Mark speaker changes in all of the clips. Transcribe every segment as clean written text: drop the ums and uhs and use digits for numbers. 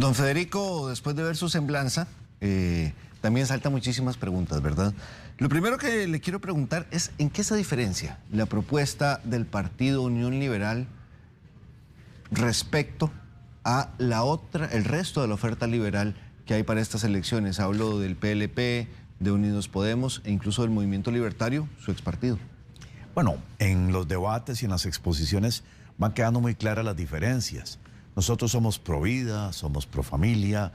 Speaker 1: Don Federico, después de ver su semblanza, también saltan muchísimas preguntas, ¿verdad? Lo primero que le quiero preguntar es ¿en qué se diferencia la propuesta del Partido Unión Liberal respecto a el resto de la oferta liberal que hay para estas elecciones? Hablo del PLP, de Unidos Podemos e incluso del Movimiento Libertario, su expartido.
Speaker 2: Bueno, en los debates y en las exposiciones van quedando muy claras las diferencias. Nosotros somos pro vida, somos pro familia,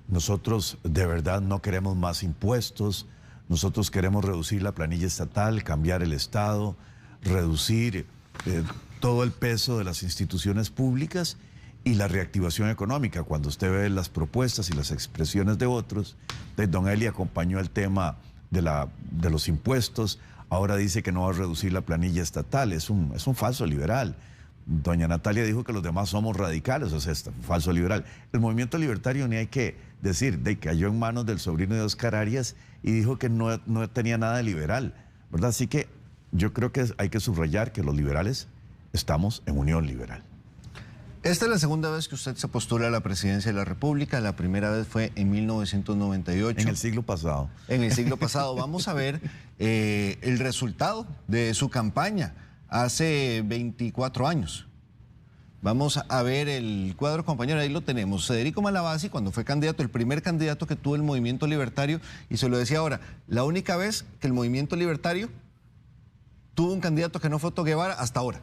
Speaker 2: nosotros de verdad no queremos más impuestos, nosotros queremos reducir la planilla estatal, cambiar el Estado, reducir todo el peso de las instituciones públicas y la reactivación económica. Cuando usted ve las propuestas y las expresiones de otros, don Eli acompañó el tema de los impuestos, ahora dice que no va a reducir la planilla estatal, es un falso liberal. Doña Natalia dijo que los demás somos radicales, o sea, es falso liberal. El movimiento libertario, ni hay que decir, cayó en manos del sobrino de Oscar Arias y dijo que no tenía nada de liberal, ¿verdad? Así que yo creo que hay que subrayar que los liberales estamos en unión liberal.
Speaker 1: Esta es la segunda vez que usted se postula a la presidencia de la República. La primera vez fue en 1998.
Speaker 2: En el siglo pasado.
Speaker 1: En el siglo pasado. Vamos a ver el resultado de su campaña hace 24 años. Vamos a ver el cuadro, compañero, ahí lo tenemos. Federico Malabasi, cuando fue candidato, el primer candidato que tuvo el Movimiento Libertario, y se lo decía ahora, la única vez que el Movimiento Libertario tuvo un candidato que no fue Otto Guevara hasta ahora.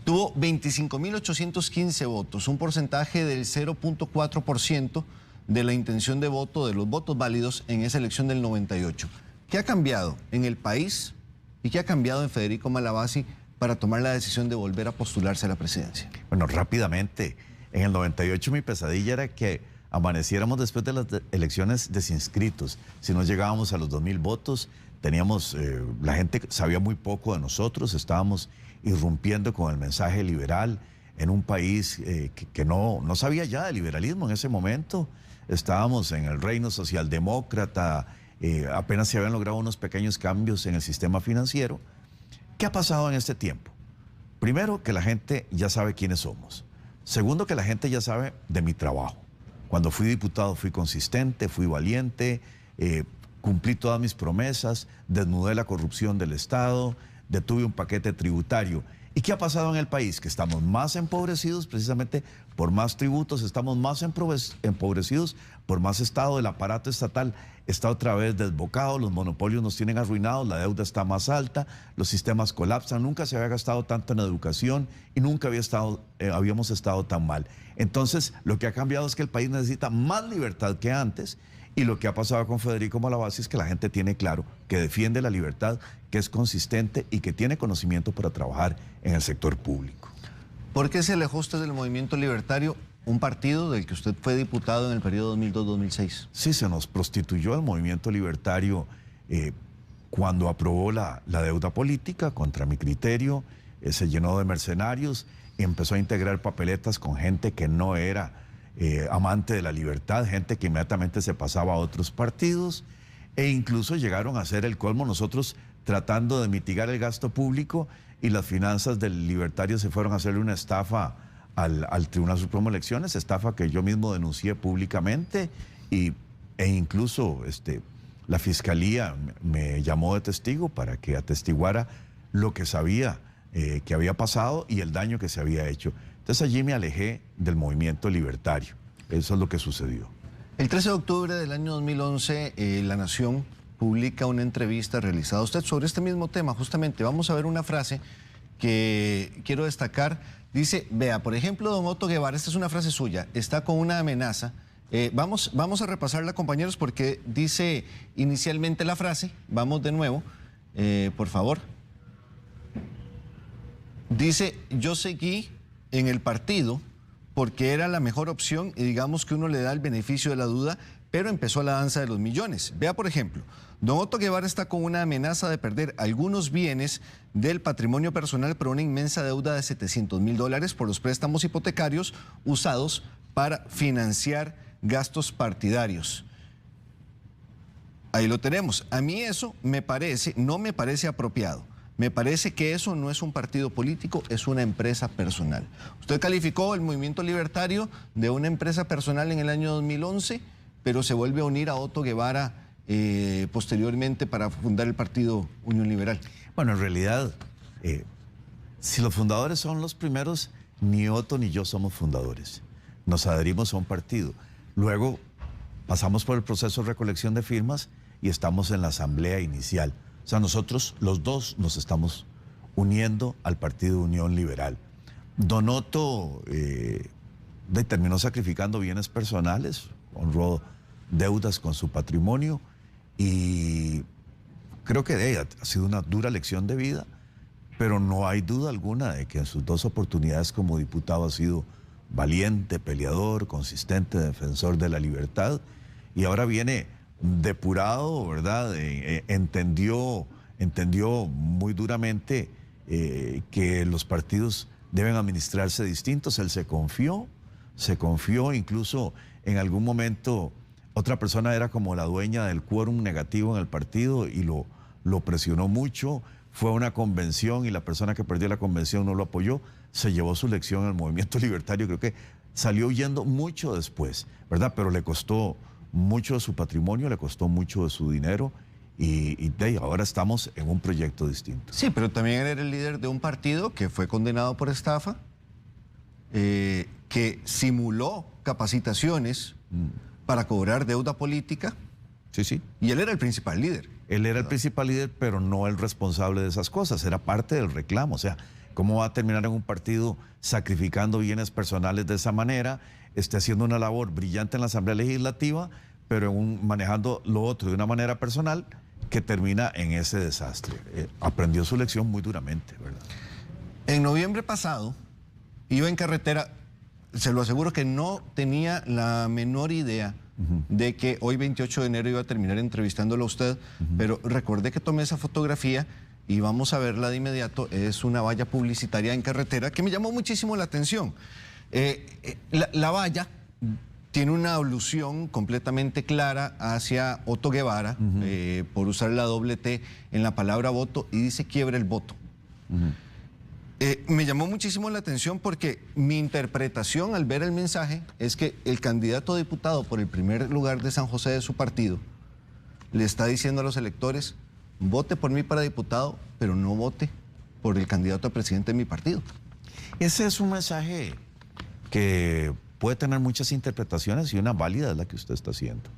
Speaker 1: Tuvo 25.815 votos, un porcentaje del 0.4% de la intención de voto, de los votos válidos en esa elección del 98. ¿Qué ha cambiado en el país y qué ha cambiado en Federico Malabasi para tomar la decisión de volver a postularse a la presidencia?
Speaker 2: Bueno, rápidamente, en el 98 mi pesadilla era que amaneciéramos después de las elecciones desinscritos. Si no llegábamos a los 2.000 votos, teníamos, la gente sabía muy poco de nosotros, estábamos irrumpiendo con el mensaje liberal en un país que no sabía ya de liberalismo en ese momento. Estábamos en el reino socialdemócrata, apenas se habían logrado unos pequeños cambios en el sistema financiero. ¿Qué ha pasado en este tiempo? Primero, que la gente ya sabe quiénes somos. Segundo, que la gente ya sabe de mi trabajo. Cuando fui diputado fui consistente, fui valiente, cumplí todas mis promesas, desnudé la corrupción del Estado, detuve un paquete tributario. ¿Y qué ha pasado en el país? Que estamos más empobrecidos precisamente por más tributos, estamos más empobrecidos por más Estado, el aparato estatal está otra vez desbocado, los monopolios nos tienen arruinados, la deuda está más alta, los sistemas colapsan, nunca se había gastado tanto en educación y nunca habíamos estado tan mal. Entonces, lo que ha cambiado es que el país necesita más libertad que antes. Y lo que ha pasado con Federico Malabasi es que la gente tiene claro que defiende la libertad, que es consistente y que tiene conocimiento para trabajar en el sector público.
Speaker 1: ¿Por qué se alejó usted del Movimiento Libertario, un partido del que usted fue diputado en el periodo 2002-2006?
Speaker 2: Sí, se nos prostituyó el Movimiento Libertario cuando aprobó la deuda política, contra mi criterio, se llenó de mercenarios y empezó a integrar papeletas con gente que no era amante de la libertad, gente que inmediatamente se pasaba a otros partidos e incluso llegaron a hacer el colmo, nosotros tratando de mitigar el gasto público y las finanzas del libertario se fueron a hacerle una estafa al Tribunal Supremo de Elecciones, estafa que yo mismo denuncié públicamente e incluso la Fiscalía me llamó de testigo para que atestiguara lo que sabía que había pasado y el daño que se había hecho. Entonces allí me alejé del movimiento libertario. Eso es lo que sucedió.
Speaker 1: El 13 de octubre del año 2011, La Nación publica una entrevista realizada a usted sobre este mismo tema. Justamente vamos a ver una frase que quiero destacar. Dice, vea, por ejemplo, don Otto Guevara, esta es una frase suya, está con una amenaza. Vamos a repasarla, compañeros, porque dice inicialmente la frase. Vamos de nuevo, por favor. Dice, yo seguí en el partido porque era la mejor opción y digamos que uno le da el beneficio de la duda, pero empezó la danza de los millones. Vea, por ejemplo, don Otto Guevara está con una amenaza de perder algunos bienes del patrimonio personal por una inmensa deuda de $700.000 por los préstamos hipotecarios usados para financiar gastos partidarios. Ahí lo tenemos. A mí eso no me parece apropiado. Me parece que eso no es un partido político, es una empresa personal. Usted calificó el Movimiento Libertario de una empresa personal en el año 2011, pero se vuelve a unir a Otto Guevara posteriormente para fundar el partido Unión Liberal.
Speaker 2: Bueno, en realidad, si los fundadores son los primeros, ni Otto ni yo somos fundadores. Nos adherimos a un partido. Luego pasamos por el proceso de recolección de firmas y estamos en la asamblea inicial. O sea, nosotros los dos nos estamos uniendo al Partido Unión Liberal. Don Otto terminó sacrificando bienes personales, honró deudas con su patrimonio y creo que ha sido una dura lección de vida, pero no hay duda alguna de que en sus 2 oportunidades como diputado ha sido valiente, peleador, consistente, defensor de la libertad, y ahora viene depurado, ¿verdad? Entendió muy duramente que los partidos deben administrarse distintos. Él se confió, incluso en algún momento otra persona era como la dueña del quórum negativo en el partido y lo presionó mucho. Fue a una convención y la persona que perdió la convención no lo apoyó, se llevó su lección en el Movimiento Libertario. Creo que salió huyendo mucho después, ¿verdad? Pero le costó mucho de su patrimonio, le costó mucho de su dinero y ahora estamos en un proyecto distinto.
Speaker 1: Sí, pero también él era el líder de un partido que fue condenado por estafa, que simuló capacitaciones para cobrar deuda política.
Speaker 2: Sí.
Speaker 1: Y él era el principal líder.
Speaker 2: Él era el principal líder, pero no el responsable de esas cosas. Era parte del reclamo. O sea, ¿cómo va a terminar en un partido sacrificando bienes personales de esa manera? Haciendo una labor brillante en la Asamblea Legislativa, pero manejando lo otro de una manera personal que termina en ese desastre. Aprendió su lección muy duramente, ¿verdad?
Speaker 1: En noviembre pasado, iba en carretera, se lo aseguro que no tenía la menor idea de que hoy 28 de enero iba a terminar entrevistándolo a usted, pero recordé que tomé esa fotografía y vamos a verla de inmediato. Es una valla publicitaria en carretera que me llamó muchísimo la atención. La valla tiene una alusión completamente clara hacia Otto Guevara, por usar la doble T en la palabra voto, y dice quiebra el voto. Me llamó muchísimo la atención porque mi interpretación al ver el mensaje es que el candidato a diputado por el primer lugar de San José de su partido le está diciendo a los electores: vote por mí para diputado, pero no vote por el candidato a presidente de mi partido.
Speaker 2: Ese es un mensaje que puede tener muchas interpretaciones y una válida es la que usted está haciendo.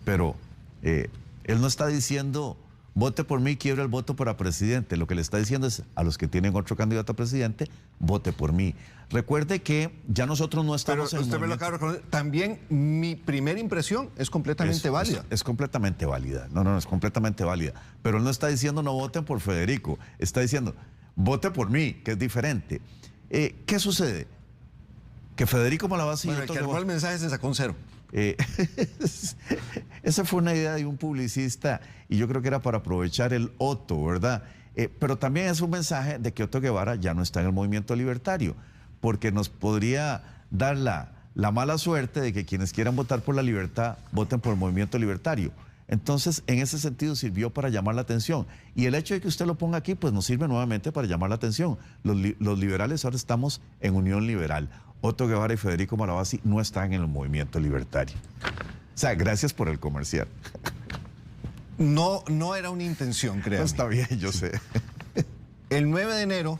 Speaker 2: Pero él no está diciendo vote por mí, quiebra el voto para presidente. Lo que le está diciendo es a los que tienen otro candidato a presidente, vote por mí. Recuerde que ya nosotros no estamos
Speaker 1: Pero usted me lo acaba de reconocer. También mi primera impresión es completamente válida.
Speaker 2: Es completamente válida. No, es completamente válida. Pero él no está diciendo no voten por Federico. Está diciendo vote por mí, que es diferente. ¿Qué sucede? Que Federico Malavasi...
Speaker 1: Bueno, el que armó el mensaje se sacó un 0.
Speaker 2: Esa fue una idea de un publicista y yo creo que era para aprovechar el Otto, ¿verdad? Pero también es un mensaje de que Otto Guevara ya no está en el movimiento libertario, porque nos podría dar la mala suerte de que quienes quieran votar por la libertad voten por el movimiento libertario. Entonces, en ese sentido sirvió para llamar la atención. Y el hecho de que usted lo ponga aquí, pues nos sirve nuevamente para llamar la atención. Los liberales ahora estamos en Unión Liberal. Otto Guevara y Federico Malavasi no están en el movimiento libertario. O sea, gracias por el comercial.
Speaker 1: No era una intención, créame.
Speaker 2: No, está bien, yo sé.
Speaker 1: El 9 de enero,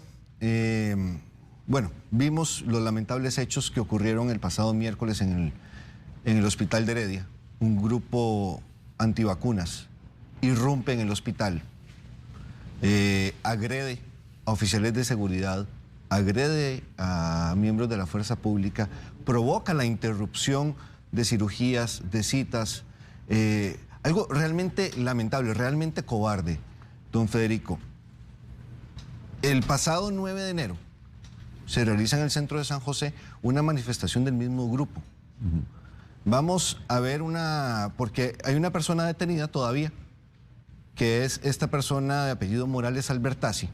Speaker 1: vimos los lamentables hechos que ocurrieron el pasado miércoles en el hospital de Heredia. Un grupo antivacunas irrumpe en el hospital, agrede a oficiales de seguridad, agrede a miembros de la fuerza pública, provoca la interrupción de cirugías, de citas, algo realmente lamentable, realmente cobarde, don Federico. El pasado 9 de enero se realiza en el centro de San José una manifestación del mismo grupo. Vamos a ver porque hay una persona detenida todavía, que es esta persona de apellido Morales Albertazzi,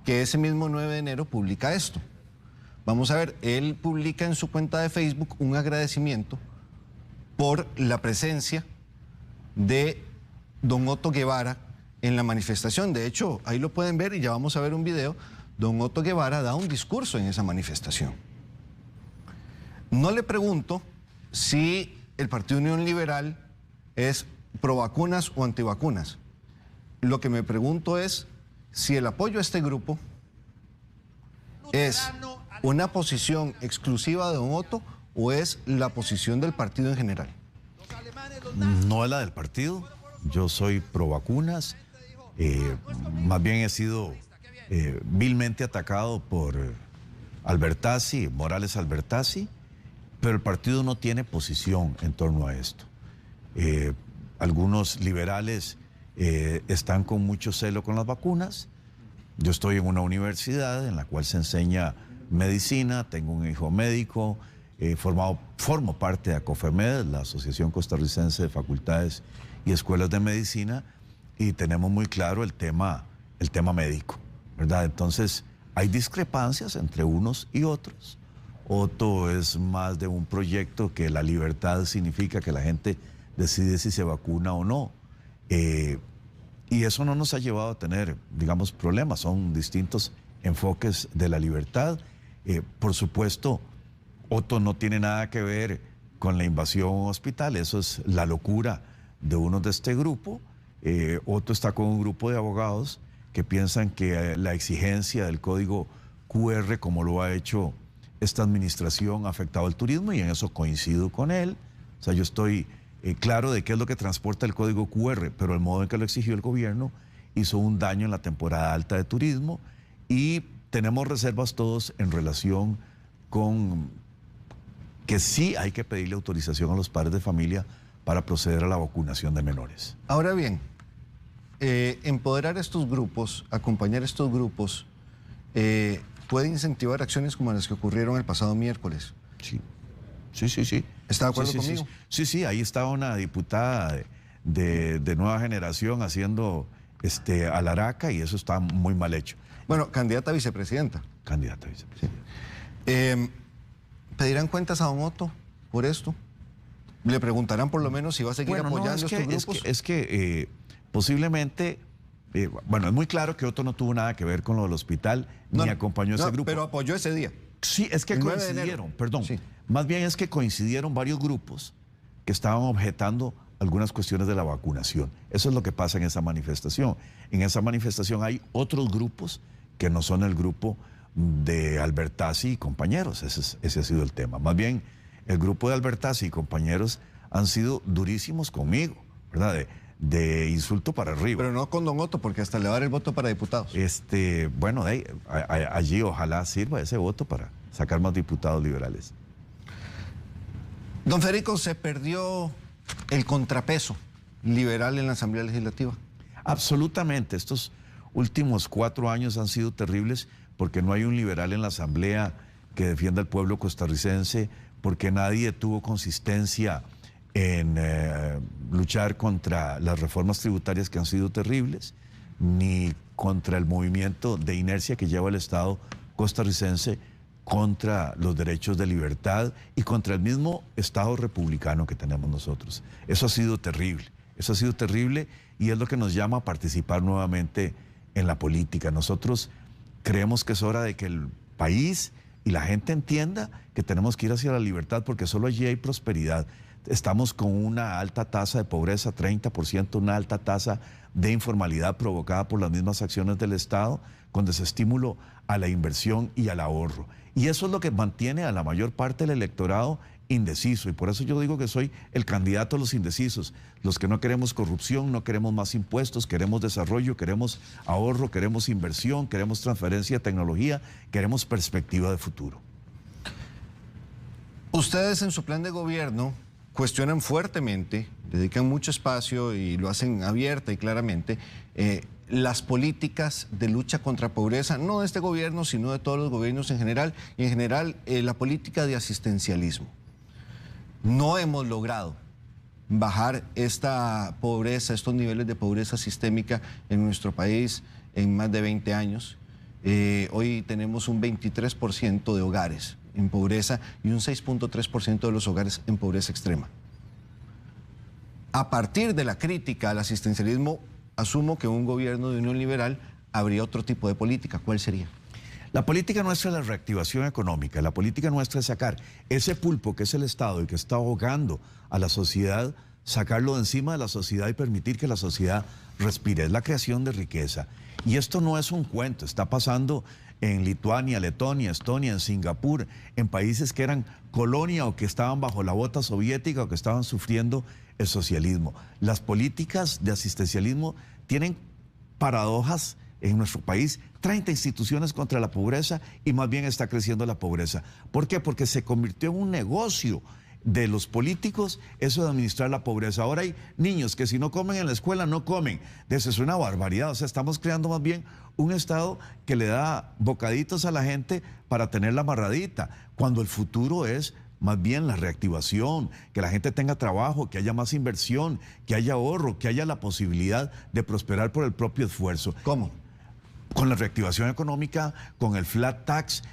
Speaker 1: que ese mismo 9 de enero publica esto. Vamos a ver, él publica en su cuenta de Facebook un agradecimiento por la presencia de don Otto Guevara en la manifestación. De hecho, ahí lo pueden ver y ya vamos a ver un video. Don Otto Guevara da un discurso en esa manifestación. No le pregunto si el Partido Unión Liberal es pro vacunas o antivacunas. Lo que me pregunto es si el apoyo a este grupo es una posición exclusiva de don Otto o es la posición del partido en general.
Speaker 2: No es la del partido. Yo soy pro vacunas. Más bien he sido vilmente atacado por Albertazzi, Morales Albertazzi, pero el partido no tiene posición en torno a esto. Algunos liberales están con mucho celo con las vacunas. Yo estoy en una universidad en la cual se enseña medicina, tengo un hijo médico, formo parte de ACOFEMED, la Asociación Costarricense de Facultades y Escuelas de Medicina, y tenemos muy claro el tema médico, ¿verdad? Entonces, hay discrepancias entre unos y otros. Otto es más de un proyecto que la libertad significa que la gente decide si se vacuna o no. Y eso no nos ha llevado a tener, digamos, problemas. Son distintos enfoques de la libertad. Por supuesto, Otto no tiene nada que ver con la invasión a un hospital. Eso es la locura de uno de este grupo. Otto está con un grupo de abogados que piensan que la exigencia del código QR, como lo ha hecho esta administración, ha afectado al turismo, y en eso coincido con él. O sea, yo estoy claro de qué es lo que transporta el código QR, pero el modo en que lo exigió el gobierno hizo un daño en la temporada alta de turismo, y tenemos reservas todos en relación con que sí hay que pedirle autorización a los padres de familia para proceder a la vacunación de menores.
Speaker 1: Ahora bien, empoderar estos grupos, acompañar estos grupos, puede incentivar acciones como las que ocurrieron el pasado miércoles.
Speaker 2: Sí. Sí.
Speaker 1: ¿Está de acuerdo conmigo?
Speaker 2: Sí, ahí estaba una diputada de Nueva Generación haciendo alaraca, y eso está muy mal hecho.
Speaker 1: Bueno, candidata a vicepresidenta.
Speaker 2: Candidata a vicepresidenta.
Speaker 1: Sí. ¿Pedirán cuentas a don Otto por esto? ¿Le preguntarán por lo menos si va a seguir apoyando estos grupos?
Speaker 2: Es que posiblemente, bueno, es muy claro que Otto no tuvo nada que ver con lo del hospital, ni acompañó a ese grupo.
Speaker 1: Pero apoyó ese día.
Speaker 2: Sí, es que coincidieron, perdón. Sí. Más bien es que coincidieron varios grupos que estaban objetando algunas cuestiones de la vacunación. Eso es lo que pasa en esa manifestación. En esa manifestación hay otros grupos que no son el grupo de Albertazzi y compañeros. Ese ha sido el tema. Más bien, el grupo de Albertazzi y compañeros han sido durísimos conmigo, ¿verdad? De insulto para arriba.
Speaker 1: Pero no con don Otto, porque hasta le va a dar el voto para diputados.
Speaker 2: Bueno, allí ojalá sirva ese voto para sacar más diputados liberales.
Speaker 1: Don Federico, ¿se perdió el contrapeso liberal en la Asamblea Legislativa?
Speaker 2: Absolutamente. Estos últimos 4 años han sido terribles porque no hay un liberal en la Asamblea que defienda al pueblo costarricense, porque nadie tuvo consistencia en luchar contra las reformas tributarias que han sido terribles, ni contra el movimiento de inercia que lleva el Estado costarricense contra los derechos de libertad y contra el mismo Estado republicano que tenemos nosotros. Eso ha sido terrible, y es lo que nos llama a participar nuevamente en la política. Nosotros creemos que es hora de que el país y la gente entienda que tenemos que ir hacia la libertad, porque solo allí hay prosperidad. Estamos con una alta tasa de pobreza, 30%, una alta tasa de informalidad provocada por las mismas acciones del Estado, con desestímulo a la inversión y al ahorro. Y eso es lo que mantiene a la mayor parte del electorado indeciso. Y por eso yo digo que soy el candidato a los indecisos. Los que no queremos corrupción, no queremos más impuestos, queremos desarrollo, queremos ahorro, queremos inversión, queremos transferencia de tecnología, queremos perspectiva de futuro.
Speaker 1: Ustedes en su plan de gobierno cuestionan fuertemente, dedican mucho espacio y lo hacen abierta y claramente, las políticas de lucha contra pobreza, no de este gobierno, sino de todos los gobiernos en general, y en general la política de asistencialismo. No hemos logrado bajar esta pobreza, estos niveles de pobreza sistémica en nuestro país en más de 20 años. Hoy tenemos un 23% de hogares en pobreza y un 6.3% de los hogares en pobreza extrema. A partir de la crítica al asistencialismo, asumo que un gobierno de Unión Liberal habría otro tipo de política. ¿Cuál sería?
Speaker 2: La política nuestra es la reactivación económica, la política nuestra es sacar ese pulpo que es el Estado y que está ahogando a la sociedad, sacarlo de encima de la sociedad y permitir que la sociedad respire. Es la creación de riqueza. Y esto no es un cuento, está pasando en Lituania, Letonia, Estonia, en Singapur, en países que eran colonia o que estaban bajo la bota soviética o que estaban sufriendo el socialismo. Las políticas de asistencialismo tienen paradojas en nuestro país, 30 instituciones contra la pobreza y más bien está creciendo la pobreza. ¿Por qué? Porque se convirtió en un negocio de los políticos eso de administrar la pobreza. Ahora hay niños que si no comen en la escuela no comen. Eso es una barbaridad. O sea, estamos creando más bien un Estado que le da bocaditos a la gente para tenerla amarradita, cuando el futuro es más bien la reactivación, que la gente tenga trabajo, que haya más inversión, que haya ahorro, que haya la posibilidad de prosperar por el propio esfuerzo.
Speaker 1: ¿Cómo?
Speaker 2: Con la reactivación económica, con el flat tax,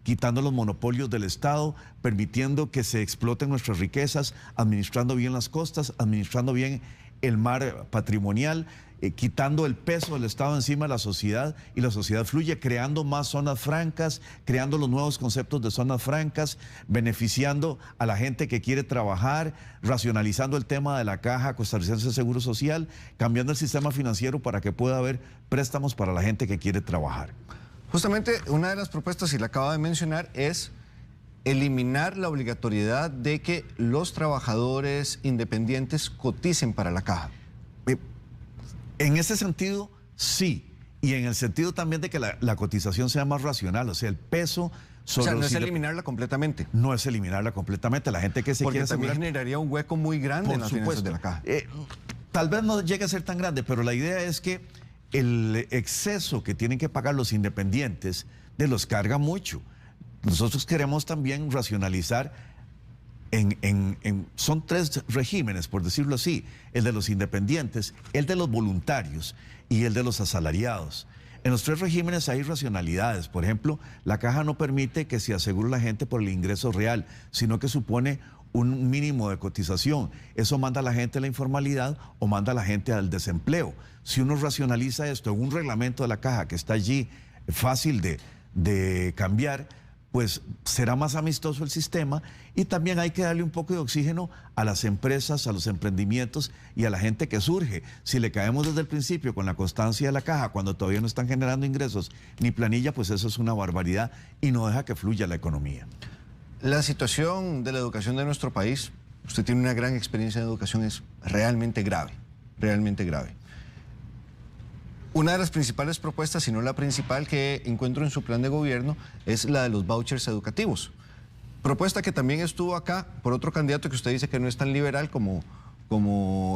Speaker 2: quitando los monopolios del Estado, permitiendo que se exploten nuestras riquezas, administrando bien las costas, administrando bien el mar patrimonial, quitando el peso del Estado encima de la sociedad y la sociedad fluye, creando más zonas francas, creando los nuevos conceptos de zonas francas, beneficiando a la gente que quiere trabajar, racionalizando el tema de la caja costarricense de Seguro Social, cambiando el sistema financiero para que pueda haber préstamos para la gente que quiere trabajar.
Speaker 1: Justamente una de las propuestas, y la acaba de mencionar, es eliminar la obligatoriedad de que los trabajadores independientes coticen para la caja.
Speaker 2: En ese sentido, sí. Y en el sentido también de que la cotización sea más racional, o sea, el peso sobre...
Speaker 1: O sea, no es eliminarla completamente.
Speaker 2: No es eliminarla completamente. La gente que se
Speaker 1: Porque
Speaker 2: quiere
Speaker 1: también
Speaker 2: asegurar,
Speaker 1: generaría un hueco muy grande en las finanzas de la caja.
Speaker 2: Tal vez no llegue a ser tan grande, pero la idea es que el exceso que tienen que pagar los independientes los carga mucho. Nosotros queremos también racionalizar. Son tres regímenes, por decirlo así: el de los independientes, el de los voluntarios y el de los asalariados. En los tres regímenes hay racionalidades. Por ejemplo, la caja no permite que se asegure la gente por el ingreso real, sino que supone un mínimo de cotización. Eso manda a la gente a la informalidad o manda a la gente al desempleo. Si uno racionaliza esto en un reglamento de la caja que está allí, fácil de cambiar, pues será más amistoso el sistema, y también hay que darle un poco de oxígeno a las empresas, a los emprendimientos y a la gente que surge. Si le caemos desde el principio con la constancia de la caja cuando todavía no están generando ingresos ni planilla, pues eso es una barbaridad y no deja que fluya la economía.
Speaker 1: La situación de la educación de nuestro país, usted tiene una gran experiencia en educación, es realmente grave, realmente grave. Una de las principales propuestas, si no la principal que encuentro en su plan de gobierno, es la de los vouchers educativos. Propuesta que también estuvo acá por otro candidato que usted dice que no es tan liberal como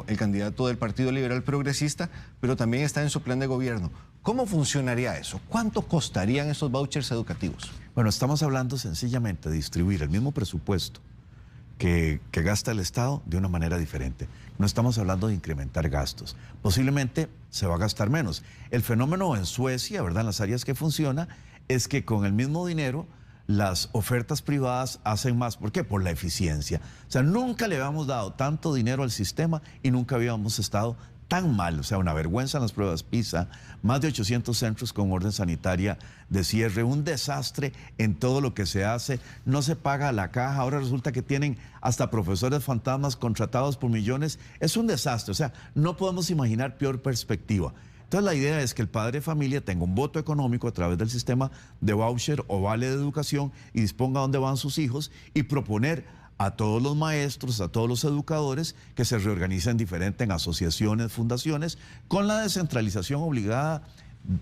Speaker 1: el candidato del Partido Liberal Progresista, pero también está en su plan de gobierno. ¿Cómo funcionaría eso? ¿Cuánto costarían esos vouchers educativos?
Speaker 2: Bueno, estamos hablando sencillamente de distribuir el mismo presupuesto que gasta el Estado de una manera diferente. No estamos hablando de incrementar gastos. Posiblemente se va a gastar menos. El fenómeno en Suecia, ¿verdad?, en las áreas que funciona, es que con el mismo dinero las ofertas privadas hacen más. ¿Por qué? Por la eficiencia. O sea, nunca le habíamos dado tanto dinero al sistema y nunca habíamos estado tan mal. O sea, una vergüenza en las pruebas PISA, más de 800 centros con orden sanitaria de cierre, un desastre en todo lo que se hace, no se paga a la caja, ahora resulta que tienen hasta profesores fantasmas contratados por millones. Es un desastre. O sea, no podemos imaginar peor perspectiva. Entonces la idea es que el padre de familia tenga un voto económico a través del sistema de voucher o vale de educación y disponga dónde van sus hijos, y proponer a todos los maestros, a todos los educadores, que se reorganicen diferente en asociaciones, fundaciones, con la descentralización obligada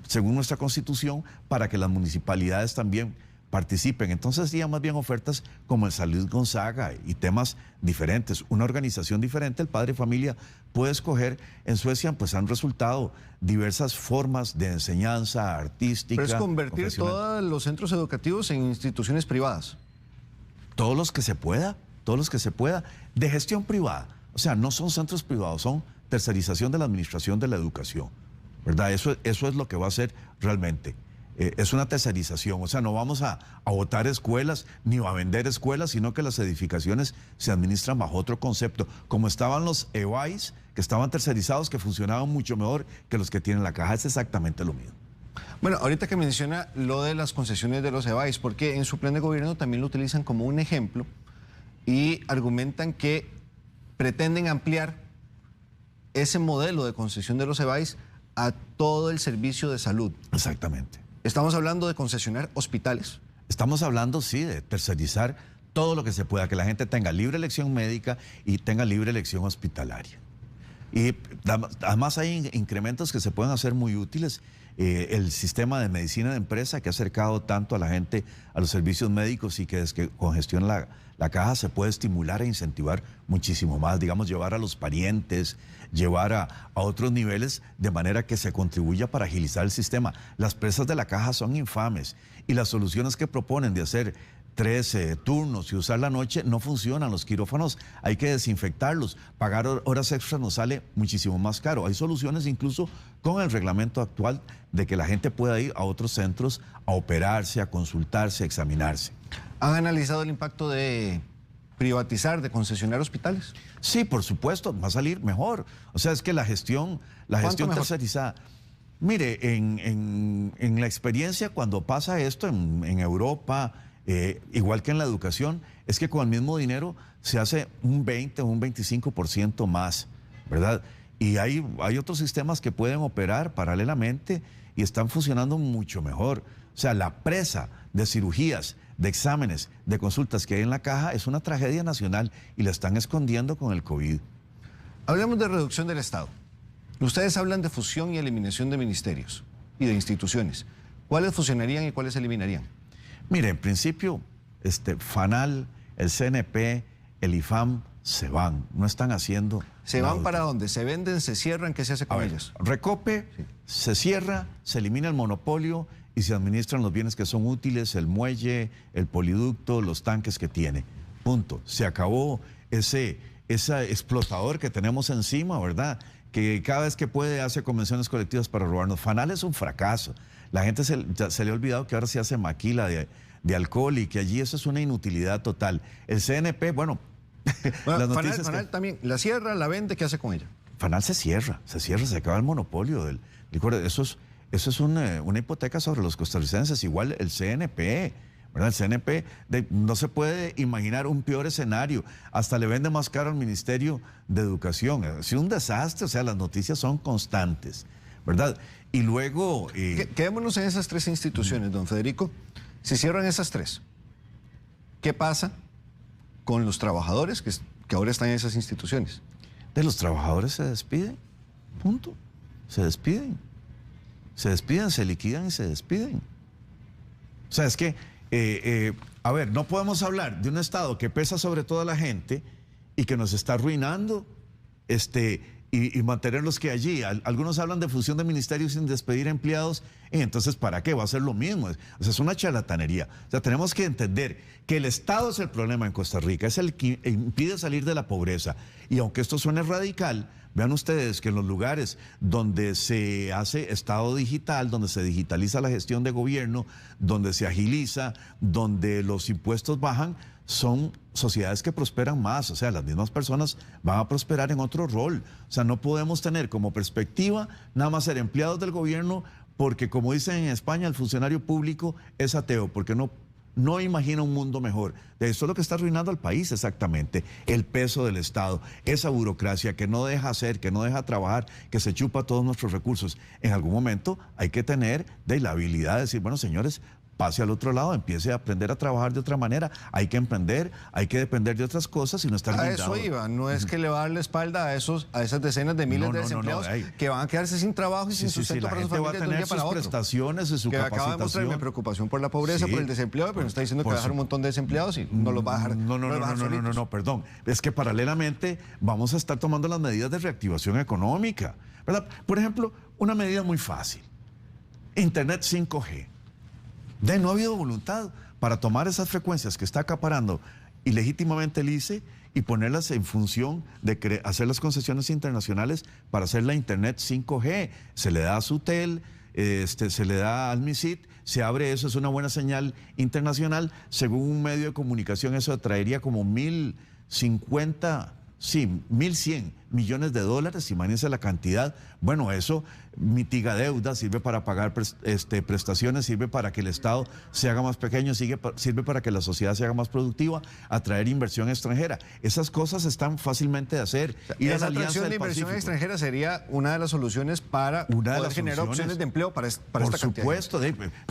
Speaker 2: según nuestra Constitución, para que las municipalidades también participen. Entonces, ya más bien ofertas como el Salud Gonzaga y temas diferentes, una organización diferente. El padre de familia puede escoger. En Suecia pues han resultado diversas formas de enseñanza artística.
Speaker 1: Pero es convertir todos los centros educativos en instituciones privadas.
Speaker 2: Todos los que se pueda, de gestión privada. O sea, no son centros privados, son tercerización de la administración de la educación, ¿verdad? Eso es lo que va a ser realmente. es una tercerización. O sea, no vamos a botar escuelas ni a vender escuelas, sino que las edificaciones se administran bajo otro concepto. Como estaban los EVAIS, que estaban tercerizados, que funcionaban mucho mejor que los que tienen la caja. Es exactamente lo mismo.
Speaker 1: Bueno, ahorita que menciona lo de las concesiones de los EVAIS, porque en su plan de gobierno también lo utilizan como un ejemplo y argumentan que pretenden ampliar ese modelo de concesión de los EVAIS a todo el servicio de salud.
Speaker 2: Exactamente.
Speaker 1: Estamos hablando de concesionar hospitales.
Speaker 2: Estamos hablando, sí, de tercerizar todo lo que se pueda, que la gente tenga libre elección médica y tenga libre elección hospitalaria. Y además hay incrementos que se pueden hacer muy útiles. El sistema de medicina de empresa que ha acercado tanto a la gente a los servicios médicos y que desde que congestiona la caja se puede estimular e incentivar muchísimo más, digamos, llevar a los parientes, llevar a otros niveles de manera que se contribuya para agilizar el sistema. Las presas de la caja son infames y las soluciones que proponen de hacer 13 turnos y usar la noche no funcionan. Los quirófanos hay que desinfectarlos, pagar horas extras nos sale muchísimo más caro. Hay soluciones incluso con el reglamento actual de que la gente pueda ir a otros centros a operarse, a consultarse, a examinarse.
Speaker 1: ¿Han analizado el impacto de privatizar, de concesionar hospitales?
Speaker 2: Sí, por supuesto, va a salir mejor. O sea, es que la gestión tercerizada. Mire, en la experiencia cuando pasa esto en Europa, igual que en la educación, es que con el mismo dinero se hace un 20 o un 25% más, ¿verdad? Y hay otros sistemas que pueden operar paralelamente y están funcionando mucho mejor. O sea, la presa de cirugías, de exámenes, de consultas que hay en la caja es una tragedia nacional y la están escondiendo con el COVID.
Speaker 1: Hablemos de reducción del Estado. Ustedes hablan de fusión y eliminación de ministerios y de instituciones. ¿Cuáles fusionarían y cuáles eliminarían?
Speaker 2: Mire, en principio, FANAL, el CNP, el IFAM se van, no están haciendo.
Speaker 1: ¿Se van para dónde? ¿Se venden, se cierran? ¿Qué se hace con ellos?
Speaker 2: Recope, sí. Se cierra, se elimina el monopolio y se administran los bienes que son útiles, el muelle, el poliducto, los tanques que tiene. Punto. Se acabó ese explotador que tenemos encima, ¿verdad? Que cada vez que puede hace convenciones colectivas para robarnos. FANAL es un fracaso. La gente se le ha olvidado que ahora se hace maquila de alcohol y que allí eso es una inutilidad total. El CNP, bueno, las noticias
Speaker 1: FANAL también, la cierra, la vende, ¿qué hace con ella?
Speaker 2: FANAL se cierra, se acaba el monopolio del licor. Eso es una hipoteca sobre los costarricenses, igual el CNP, ¿verdad? El CNP no se puede imaginar un peor escenario, hasta le vende más caro al Ministerio de Educación. Es un desastre, o sea, las noticias son constantes, ¿verdad? Y luego...
Speaker 1: Quedémonos en esas tres instituciones, don Federico. Si cierran esas tres, ¿qué pasa con los trabajadores que ahora están en esas instituciones?
Speaker 2: De los trabajadores se despiden, punto. Se despiden. Se despiden, se liquidan y se despiden. O sea, es que, a ver, no podemos hablar de un Estado que pesa sobre toda la gente y que nos está arruinando, y mantenerlos que allí. Algunos hablan de fusión de ministerios sin despedir empleados, y entonces ¿para qué? Va a ser lo mismo. O sea, es una charlatanería. O sea, tenemos que entender que el Estado es el problema en Costa Rica, es el que impide salir de la pobreza. Y aunque esto suene radical, vean ustedes que en los lugares donde se hace Estado digital, donde se digitaliza la gestión de gobierno, donde se agiliza, donde los impuestos bajan, son sociedades que prosperan más. O sea, las mismas personas van a prosperar en otro rol. O sea, no podemos tener como perspectiva nada más ser empleados del gobierno porque, como dicen en España, el funcionario público es ateo, porque no imagina un mundo mejor. Esto es lo que está arruinando al país exactamente, el peso del Estado, esa burocracia que no deja hacer, que no deja trabajar, que se chupa todos nuestros recursos. En algún momento hay que tener la habilidad de decir, bueno, señores, pase al otro lado, empiece a aprender a trabajar de otra manera. Hay que emprender, hay que depender de otras cosas y no estar blindado.
Speaker 1: A eso iba, no es que le va a dar la espalda a esas decenas de miles de desempleados que van a quedarse sin trabajo y sin sustento para sus familias de un día para otro.
Speaker 2: Prestaciones y su
Speaker 1: que
Speaker 2: capacitación.
Speaker 1: Acaba de mostrar mi preocupación por la pobreza, por el desempleo, pero está diciendo que va a dejar un montón de desempleados y no los va a dejar.
Speaker 2: No, perdón. Es que paralelamente vamos a estar tomando las medidas de reactivación económica, ¿verdad? Por ejemplo, una medida muy fácil. Internet 5G. No ha habido voluntad para tomar esas frecuencias que está acaparando ilegítimamente el ICE y ponerlas en función de hacer las concesiones internacionales para hacer la Internet 5G. Se le da a Sutel se le da al MISID, se abre eso, es una buena señal internacional. Según un medio de comunicación, eso atraería como 1.100 millones de dólares, imagínense la cantidad. Bueno, eso mitiga deuda, sirve para pagar prestaciones, sirve para que el Estado se haga más pequeño, sirve para que la sociedad se haga más productiva, atraer inversión extranjera. Esas cosas están fácilmente de hacer.
Speaker 1: Y esa atracción de inversión extranjera sería una de las soluciones para poder generar opciones de empleo para esta cantidad.
Speaker 2: Por supuesto,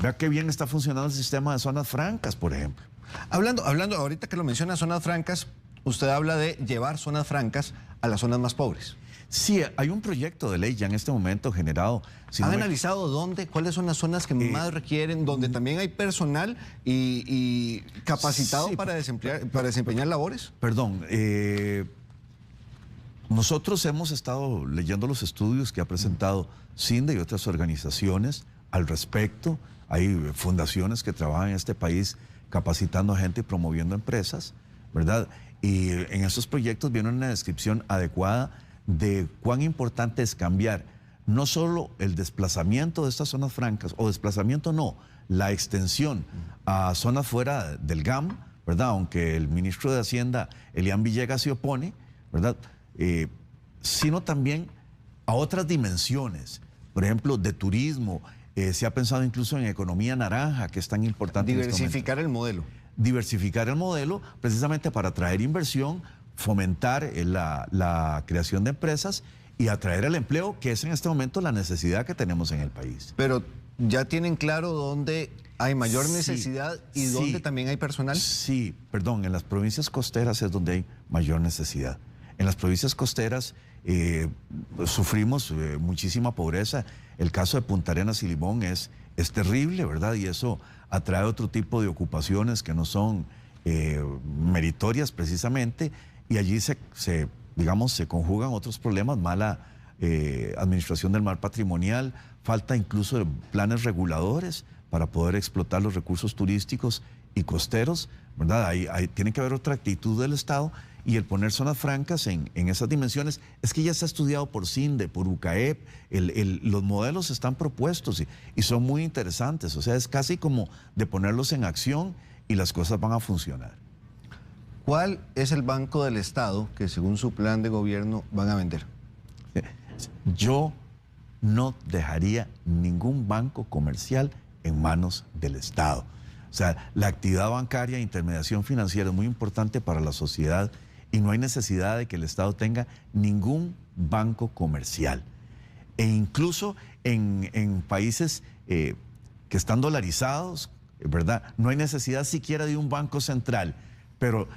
Speaker 2: vea qué bien está funcionando el sistema de zonas francas, por ejemplo.
Speaker 1: Hablando, ahorita que lo menciona, zonas francas, usted habla de llevar zonas francas a las zonas más pobres.
Speaker 2: Sí, hay un proyecto de ley ya en este momento generado.
Speaker 1: ¿Han analizado cuáles son las zonas que más requieren, donde también hay personal y capacitado para desempeñar labores?
Speaker 2: Perdón, nosotros hemos estado leyendo los estudios que ha presentado CINDE y otras organizaciones al respecto. Hay fundaciones que trabajan en este país capacitando a gente y promoviendo empresas, ¿verdad? Y en esos proyectos viene una descripción adecuada de cuán importante es cambiar no solo el desplazamiento de estas zonas francas, o desplazamiento no, la extensión a zonas fuera del GAM, ¿verdad? Aunque el ministro de Hacienda, Elian Villegas, se opone, ¿verdad? Sino también a otras dimensiones, por ejemplo, de turismo. Se ha pensado incluso en economía naranja, que es tan importante.
Speaker 1: Diversificar el modelo.
Speaker 2: Diversificar el modelo precisamente para atraer inversión, fomentar la creación de empresas y atraer el empleo, que es en este momento la necesidad que tenemos en el país.
Speaker 1: Pero ¿ya tienen claro dónde hay mayor necesidad y dónde también hay personal?
Speaker 2: Sí, perdón, en las provincias costeras es donde hay mayor necesidad. En las provincias costeras sufrimos muchísima pobreza. El caso de Punta Arenas y Limón es terrible, ¿verdad? Y eso atrae otro tipo de ocupaciones que no son meritorias precisamente, y allí se conjugan otros problemas: mala administración del mar patrimonial, falta incluso de planes reguladores para poder explotar los recursos turísticos y costeros, ¿verdad? Tiene que haber otra actitud del Estado, y el poner zonas francas en esas dimensiones es que ya está estudiado por CINDE, por UCAEP, los modelos están propuestos y son muy interesantes. O sea, es casi como de ponerlos en acción y las cosas van a funcionar.
Speaker 1: ¿Cuál es el banco del Estado que según su plan de gobierno van a vender?
Speaker 2: Yo no dejaría ningún banco comercial en manos del Estado. O sea, la actividad bancaria e intermediación financiera es muy importante para la sociedad y no hay necesidad de que el Estado tenga ningún banco comercial. E incluso en países que están dolarizados, ¿verdad? No hay necesidad siquiera de un banco central, pero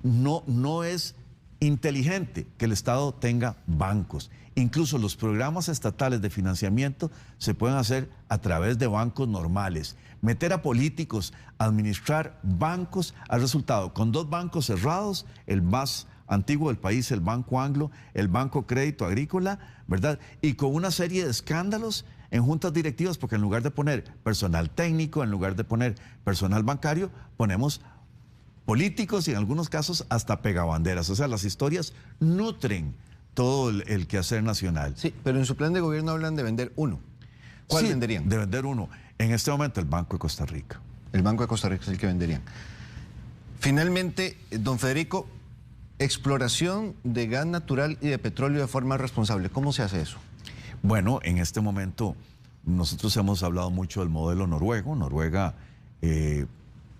Speaker 2: no es inteligente que el Estado tenga bancos. Incluso los programas estatales de financiamiento se pueden hacer a través de bancos normales. Meter a políticos a administrar bancos ha resultado con 2 bancos cerrados: el más antiguo del país, el Banco Anglo, el Banco Crédito Agrícola, ¿verdad? Y con una serie de escándalos en juntas directivas, porque en lugar de poner personal técnico, en lugar de poner personal bancario, ponemos políticos y en algunos casos hasta pegabanderas. O sea, las historias nutren todo el quehacer nacional.
Speaker 1: Sí, pero en su plan de gobierno hablan de vender uno. ¿Cuál venderían?
Speaker 2: De vender uno. En este momento el Banco de Costa Rica.
Speaker 1: El Banco de Costa Rica es el que venderían. Finalmente, don Federico, exploración de gas natural y de petróleo de forma responsable. ¿Cómo se hace eso?
Speaker 2: Bueno, en este momento nosotros hemos hablado mucho del modelo noruego. Noruega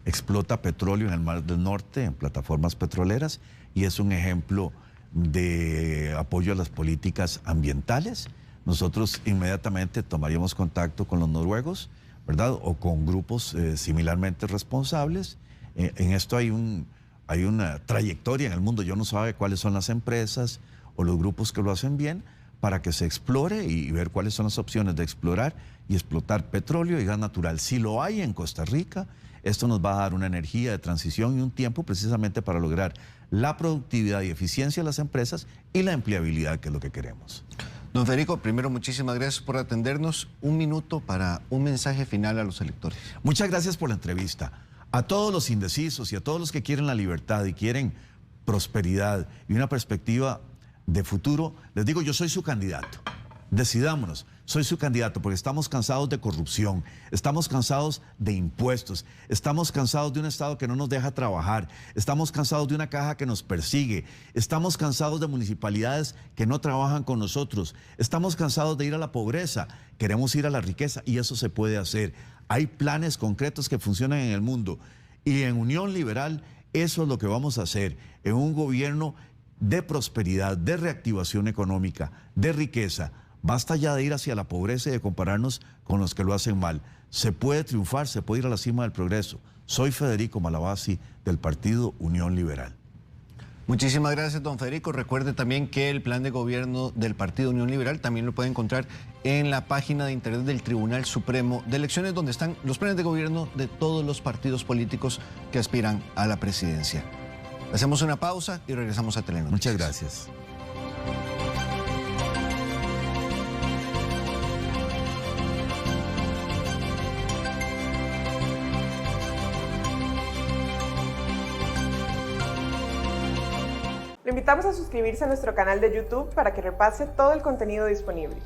Speaker 2: explota petróleo en el Mar del Norte, en plataformas petroleras, y es un ejemplo de apoyo a las políticas ambientales. Nosotros inmediatamente tomaríamos contacto con los noruegos, ¿verdad? O con grupos similarmente responsables. En esto hay una trayectoria en el mundo. Yo no sabe cuáles son las empresas o los grupos que lo hacen bien, para que se explore y ver cuáles son las opciones de explorar y explotar petróleo y gas natural. Si lo hay en Costa Rica, esto nos va a dar una energía de transición y un tiempo precisamente para lograr la productividad y eficiencia de las empresas y la empleabilidad, que es lo que queremos.
Speaker 1: Don Federico, primero, muchísimas gracias por atendernos. Un minuto para un mensaje final a los electores.
Speaker 2: Muchas gracias por la entrevista. A todos los indecisos y a todos los que quieren la libertad y quieren prosperidad y una perspectiva de futuro, les digo, yo soy su candidato. Decidámonos. soy su candidato porque estamos cansados de corrupción, estamos cansados de impuestos, estamos cansados de un Estado que no nos deja trabajar, estamos cansados de una caja que nos persigue, estamos cansados de municipalidades que no trabajan con nosotros, estamos cansados de ir a la pobreza, queremos ir a la riqueza y eso se puede hacer. Hay planes concretos que funcionan en el mundo y en Unión Liberal eso es lo que vamos a hacer en un gobierno de prosperidad, de reactivación económica, de riqueza. Basta ya de ir hacia la pobreza y de compararnos con los que lo hacen mal. Se puede triunfar, se puede ir a la cima del progreso. Soy Federico Malavasi del Partido Unión Liberal.
Speaker 1: Muchísimas gracias, don Federico. Recuerde también que el plan de gobierno del Partido Unión Liberal también lo puede encontrar en la página de internet del Tribunal Supremo de Elecciones, donde están los planes de gobierno de todos los partidos políticos que aspiran a la presidencia. Hacemos una pausa y regresamos a Telenoticias.
Speaker 2: Muchas gracias.
Speaker 3: Lo invitamos a suscribirse a nuestro canal de YouTube para que repase todo el contenido disponible.